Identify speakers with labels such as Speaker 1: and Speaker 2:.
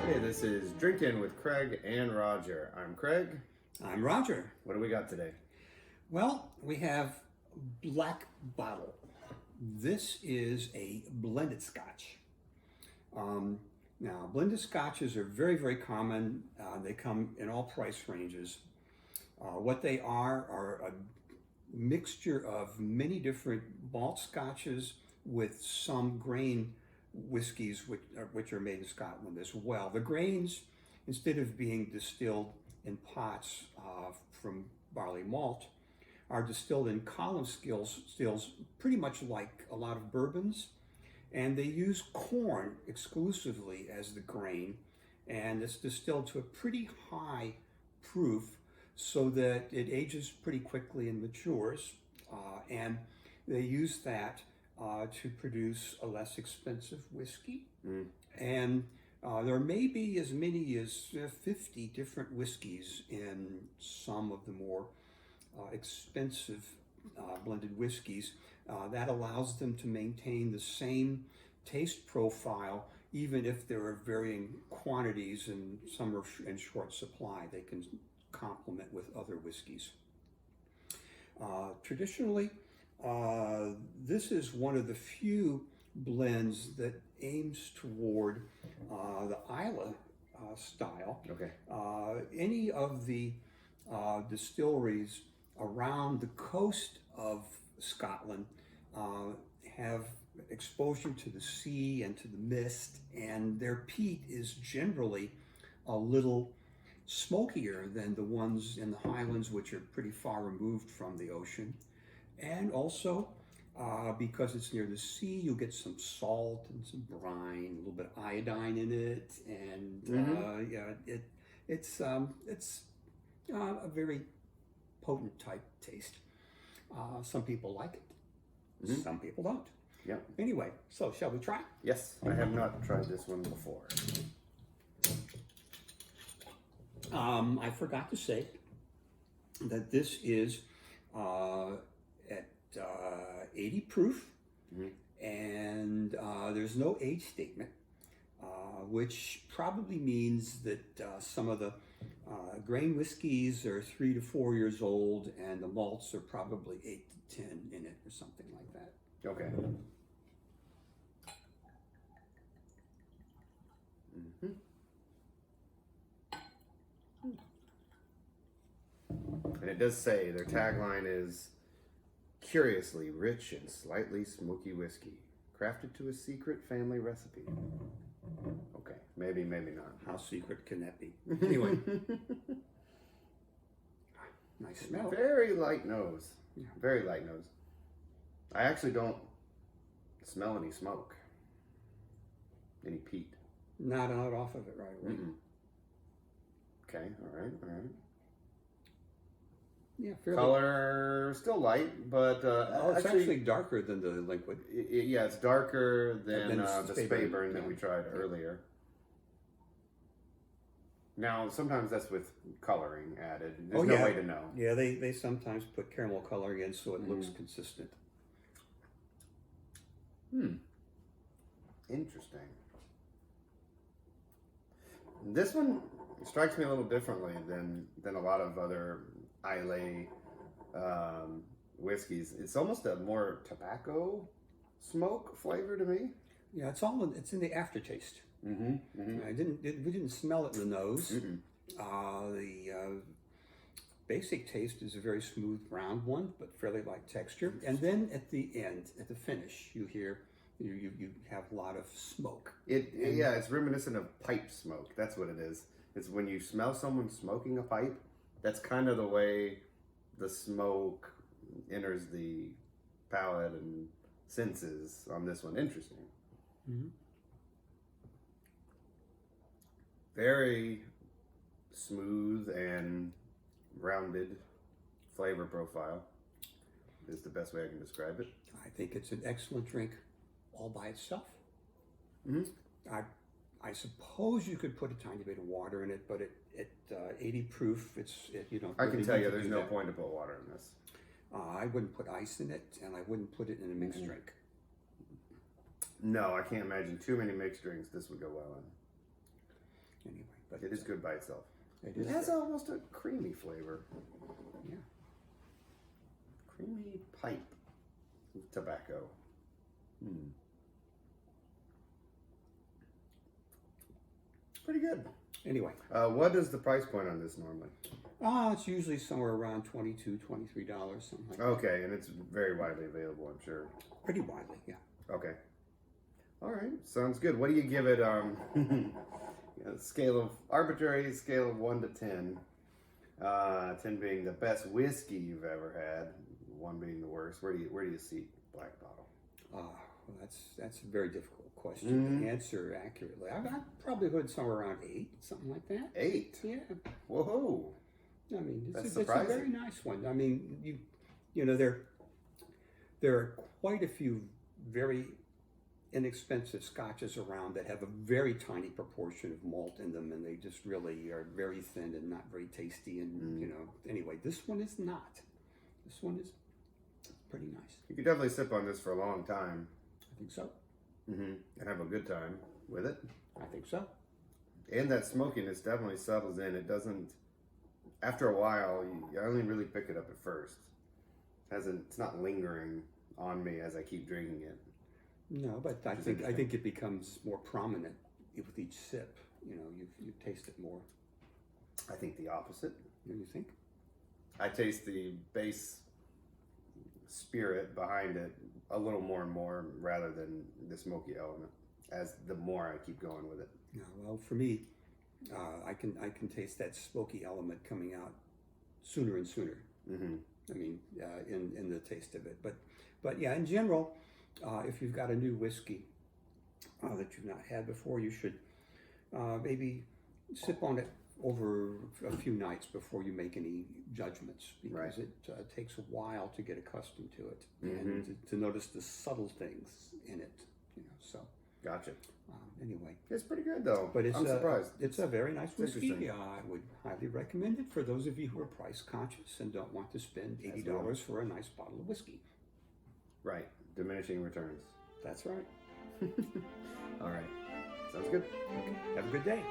Speaker 1: Hey, this is Drinking with Craig and Roger. I'm Craig.
Speaker 2: I'm Roger.
Speaker 1: What do we got today?
Speaker 2: Well, we have Black Bottle. This is a blended scotch. Now, blended scotches are very, very common. They come in all price ranges. What they are a mixture of many different malt scotches with some grain whiskeys which are made in Scotland as well. The grains, instead of being distilled in pots from barley malt, are distilled in column stills, pretty much like a lot of bourbons, and they use corn exclusively as the grain, and it's distilled to a pretty high proof so that it ages pretty quickly and matures, and they use that to produce a less expensive whiskey. And there may be as many as 50 different whiskeys in some of the more expensive blended whiskeys. That allows them to maintain the same taste profile even if there are varying quantities and some are in short supply. They can complement with other whiskeys. Traditionally, this is one of the few blends that aims toward the Islay style.
Speaker 1: Okay.
Speaker 2: Any of the distilleries around the coast of Scotland have exposure to the sea and to the mist, and their peat is generally a little smokier than the ones in the Highlands, which are pretty far removed from the ocean. And also, because it's near the sea, you'll get some salt and some brine, a little bit of iodine in it, and it's a very potent type taste. Some people like it, some people don't.
Speaker 1: Yep.
Speaker 2: Anyway, so shall we try?
Speaker 1: Yes, I have not tried this one before.
Speaker 2: I forgot to say that this is at 80 proof, and there's no age statement, which probably means that some of the grain whiskeys are 3 to 4 years old, and the malts are probably 8 to 10 in it, or something like that.
Speaker 1: Okay. And it does say their tagline is curiously rich and slightly smoky whiskey, crafted to a secret family recipe. Okay, maybe not.
Speaker 2: How secret can that be? Anyway, nice smell.
Speaker 1: Very light nose. Very light nose. I actually don't smell any smoke, any peat.
Speaker 2: Not out off of it right away.
Speaker 1: Okay, all right.
Speaker 2: Yeah, fairly.
Speaker 1: Color still light, but
Speaker 2: it's actually darker than the liquid.
Speaker 1: Yeah, it's darker than the
Speaker 2: Speyburn,
Speaker 1: Speyburn that we tried earlier. Now, sometimes that's with coloring added. There's no way to know.
Speaker 2: Yeah, they sometimes put caramel coloring in so it looks consistent.
Speaker 1: Interesting. This one strikes me a little differently than a lot of other Islay whiskeys. It's almost a more tobacco smoke flavor to me.
Speaker 2: Yeah, it's in the aftertaste. We didn't smell it in the nose. The basic taste is a very smooth, round one, but fairly light texture. And then at the end, at the finish, you have a lot of smoke.
Speaker 1: It's reminiscent of pipe smoke. That's what it is. It's when you smell someone smoking a pipe. That's kind of the way the smoke enters the palate and senses on this one. Interesting. Very smooth and rounded flavor profile is the best way I can describe it.
Speaker 2: I think it's an excellent drink all by itself. I suppose you could put a tiny bit of water in it, but at 80 proof,
Speaker 1: I can tell you there's no point to put water in this.
Speaker 2: I wouldn't put ice in it, and I wouldn't put it in a mixed drink.
Speaker 1: No, I can't imagine too many mixed drinks this would go well in.
Speaker 2: anyway. But
Speaker 1: It is good by itself.
Speaker 2: It
Speaker 1: It
Speaker 2: is
Speaker 1: has
Speaker 2: good.
Speaker 1: almost a creamy flavor.
Speaker 2: Yeah.
Speaker 1: Creamy pipe tobacco. Pretty good.
Speaker 2: Anyway,
Speaker 1: What is the price point on this normally?
Speaker 2: it's usually somewhere around $22, $23, something like that.
Speaker 1: Okay, and it's very widely available, I'm sure.
Speaker 2: Pretty widely, yeah.
Speaker 1: Okay. All right, sounds good. What do you give it? Scale of arbitrary scale of 1 to 10. 10 being the best whiskey you've ever had, 1 being the worst. Where do you see Black Bottle?
Speaker 2: Well, that's a very difficult question to answer accurately. I've probably heard somewhere around 8, something like that.
Speaker 1: 8.
Speaker 2: Yeah.
Speaker 1: Whoa.
Speaker 2: I mean,
Speaker 1: That's
Speaker 2: it's a
Speaker 1: surprising.
Speaker 2: very nice one. I mean, you know, there are quite a few very inexpensive scotches around that have a very tiny proportion of malt in them, and they just really are very thin and not very tasty. And you know, anyway, this one is not. This one is pretty nice.
Speaker 1: You could definitely sip on this for a long time.
Speaker 2: I think so.
Speaker 1: And have a good time with it.
Speaker 2: I think so.
Speaker 1: And that smokiness definitely settles in. It doesn't, after a while, you only really pick it up at first. It's not lingering on me as I keep drinking it.
Speaker 2: No, but I think it becomes more prominent with each sip. You know, you taste it more.
Speaker 1: I think the opposite.
Speaker 2: What do you think?
Speaker 1: I taste the base spirit behind it a little more and more rather than the smoky element as the more I keep going with it.
Speaker 2: Yeah, well, for me, I can taste that smoky element coming out sooner and sooner. I mean, in the taste of it. But yeah, in general, if you've got a new whiskey that you've not had before, you should maybe sip on it over a few nights before you make any judgments, because it takes a while to get accustomed to it and to notice the subtle things in it. You know, so
Speaker 1: Gotcha.
Speaker 2: Anyway,
Speaker 1: It's pretty good though.
Speaker 2: but
Speaker 1: I'm surprised.
Speaker 2: it's a very nice whiskey.
Speaker 1: interesting.
Speaker 2: I would highly recommend it for those of you who are price conscious and don't want to spend $80 for a nice bottle of whiskey.
Speaker 1: Right. Diminishing returns.
Speaker 2: That's right.
Speaker 1: All right. Sounds good.
Speaker 2: Okay. Have a good day.